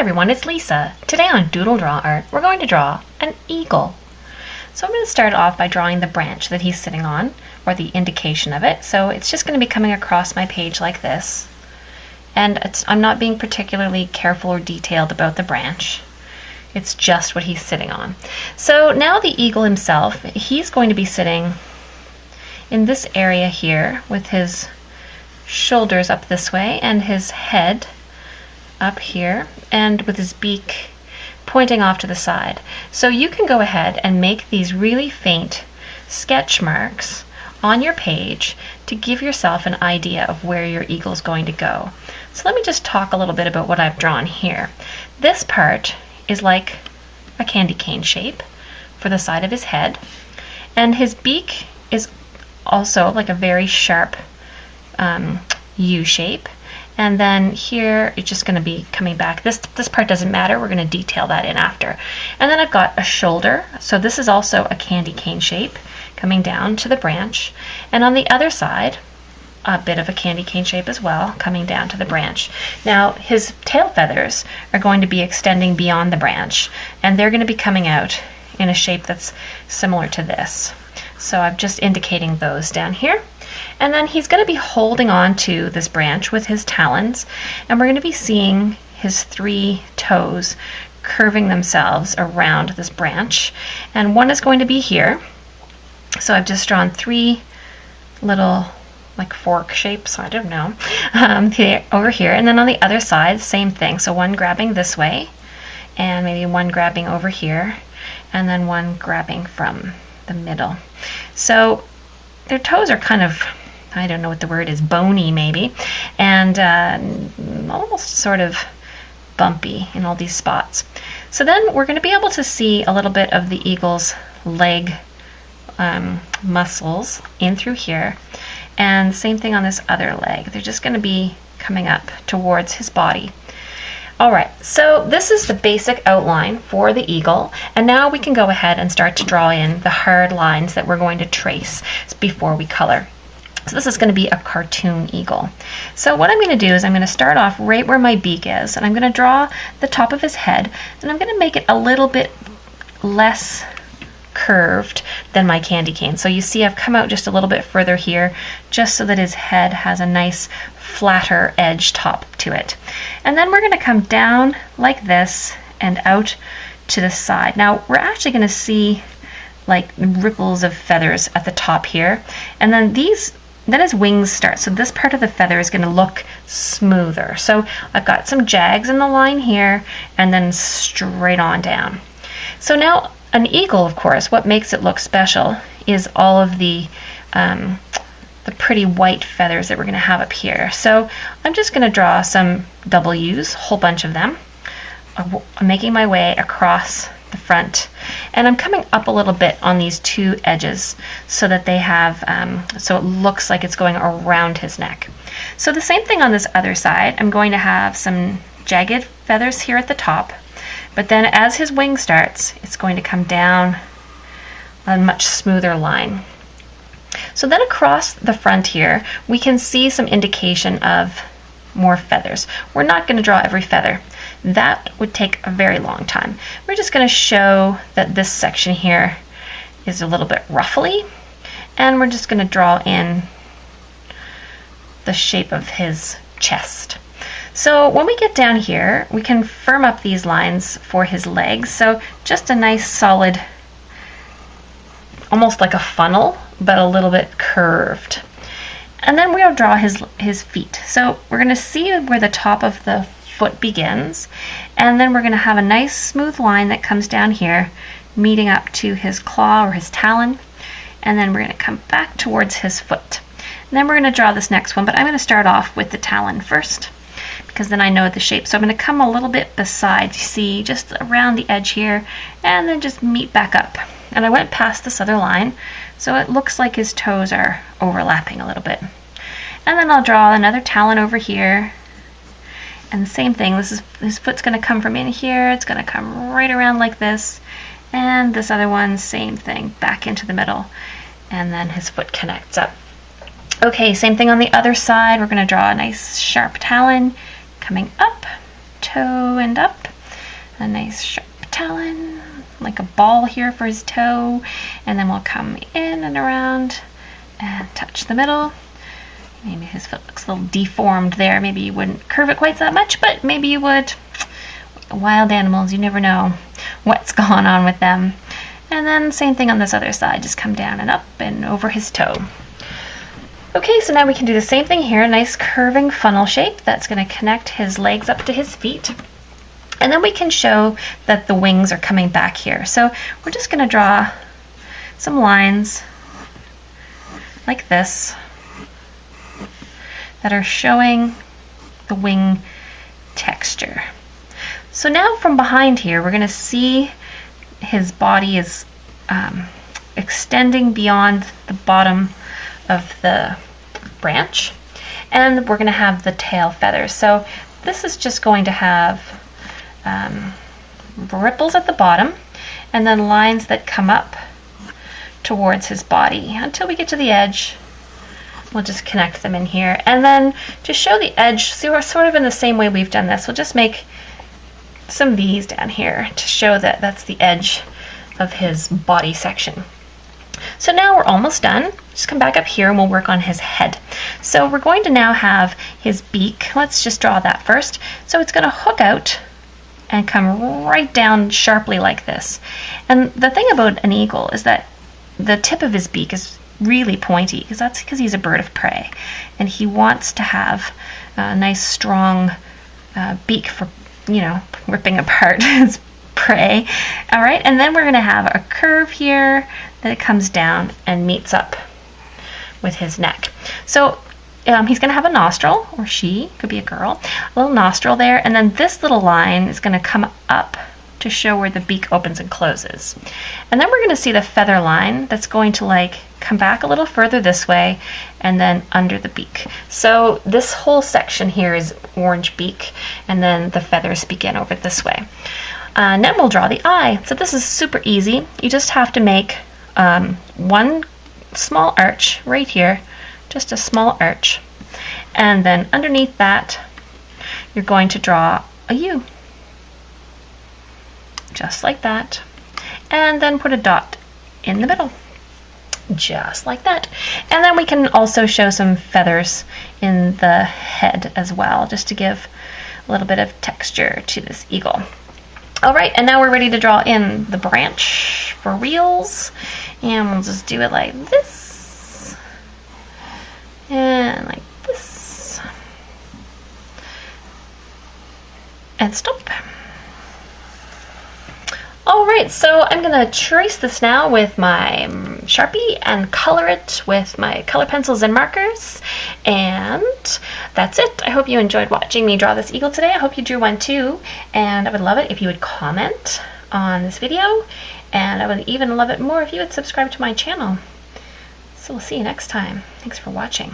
everyone, it's Lisa. Today on DoodleDrawArt, we're going to draw an eagle. So I'm going to start off by drawing the branch that he's sitting on, or the indication of it. So it's just going to be coming across my page like this. And I'm not being particularly careful or detailed about the branch. It's just what he's sitting on. So now the eagle himself, he's going to be sitting in this area here with his shoulders up this way and his head up here and with his beak pointing off to the side. So you can go ahead and make these really faint sketch marks on your page to give yourself an idea of where your eagle is going to go. So let me just talk a little bit about what I've drawn here. This part is like a candy cane shape for the side of his head, and his beak is also like a very sharp U shape. And then here it's just going to be coming back. This part doesn't matter. We're going to detail that in after. And then I've got a shoulder. So this is also a candy cane shape coming down to the branch. And on the other side, a bit of a candy cane shape as well coming down to the branch. Now his tail feathers are going to be extending beyond the branch, and they're going to be coming out in a shape that's similar to this. So I'm just indicating those down here. And then he's going to be holding on to this branch with his talons, and we're going to be seeing his 3 toes curving themselves around this branch. And one is going to be here. So I've just drawn 3 little like fork shapes, I don't know, over here. And then on the other side, same thing. So one grabbing this way, and maybe one grabbing over here, and then one grabbing from the middle. So their toes are kind of, I don't know what the word is, bony maybe, and almost sort of bumpy in all these spots. So then we're going to be able to see a little bit of the eagle's leg muscles in through here, and same thing on this other leg. They're just going to be coming up towards his body. Alright, so this is the basic outline for the eagle, and now we can go ahead and start to draw in the hard lines that we're going to trace before we color. So this is going to be a cartoon eagle. So what I'm going to do is I'm going to start off right where my beak is, and I'm going to draw the top of his head, and I'm going to make it a little bit less curved than my candy cane. So you see I've come out just a little bit further here, just so that his head has a nice flatter edge top to it. And then we're going to come down like this and out to the side. Now we're actually going to see like ripples of feathers at the top here, and then his wings start. So this part of the feather is going to look smoother. So I've got some jags in the line here and then straight on down. So now an eagle, of course, what makes it look special is all of the pretty white feathers that we're going to have up here. So I'm just going to draw some W's, a whole bunch of them. I'm making my way across the front, and I'm coming up a little bit on these 2 edges so that they have, so it looks like it's going around his neck. So the same thing on this other side. I'm going to have some jagged feathers here at the top, but then as his wing starts, it's going to come down a much smoother line. So then across the front here, we can see some indication of more feathers. We're not going to draw every feather. That would take a very long time. We're just going to show that this section here is a little bit ruffly, and we're just going to draw in the shape of his chest. So when we get down here, we can firm up these lines for his legs. So just a nice solid, almost like a funnel, but a little bit curved. And then we'll draw his feet. So we're going to see where the top of the foot begins, and then we're going to have a nice smooth line that comes down here, meeting up to his claw or his talon, and then we're going to come back towards his foot. And then we're going to draw this next one, but I'm going to start off with the talon first, because then I know the shape. So I'm going to come a little bit beside, you see, just around the edge here, and then just meet back up. And I went past this other line, so it looks like his toes are overlapping a little bit. And then I'll draw another talon over here, and the same thing. His foot's going to come from in here, it's going to come right around like this, and this other one, same thing, back into the middle, and then his foot connects up. Okay, same thing on the other side. We're going to draw a nice sharp talon coming up, toe and up, a nice sharp talon, like a ball here for his toe, and then we'll come in and around and touch the middle. Maybe his foot looks a little deformed there. Maybe you wouldn't curve it quite that much, but maybe you would. Wild animals, you never know what's going on with them. And then same thing on this other side, just come down and up and over his toe. Okay, so now we can do the same thing here, a nice curving funnel shape that's going to connect his legs up to his feet. And then we can show that the wings are coming back here. So we're just going to draw some lines like this that are showing the wing texture. So now from behind here, we're going to see his body is extending beyond the bottom of the branch, and we're going to have the tail feathers. So this is just going to have ripples at the bottom and then lines that come up towards his body until we get to the edge. We'll just connect them in here, and then to show the edge, see, we're sort of in the same way we've done this. We'll just make some V's down here to show that that's the edge of his body section. So now we're almost done. Just come back up here and we'll work on his head. So we're going to now have his beak. Let's just draw that first. So it's going to hook out and come right down sharply like this. And the thing about an eagle is that the tip of his beak is really pointy, because that's because he's a bird of prey, and he wants to have a nice strong beak for, you know, ripping apart his prey. All right, and then we're going to have a curve here that it comes down and meets up with his neck. So he's going to have a nostril, or she, could be a girl, a little nostril there, and then this little line is going to come up to show where the beak opens and closes. And then we're going to see the feather line that's going to like come back a little further this way and then under the beak. So this whole section here is orange beak, and then the feathers begin over this way. Now we'll draw the eye. So this is super easy. You just have to make one small arch right here, just a small arch, and then underneath that you're going to draw a U, just like that, and then put a dot in the middle, just like that. And then we can also show some feathers in the head as well, just to give a little bit of texture to this eagle. All right, and now we're ready to draw in the branch for reals, and we'll just do it like this, and like this, and stop. All right, so I'm gonna trace this now with my Sharpie and color it with my color pencils and markers, and that's it. I hope you enjoyed watching me draw this eagle today. I hope you drew one too, and I would love it if you would comment on this video, and I would even love it more if you would subscribe to my channel. So we'll see you next time. Thanks for watching.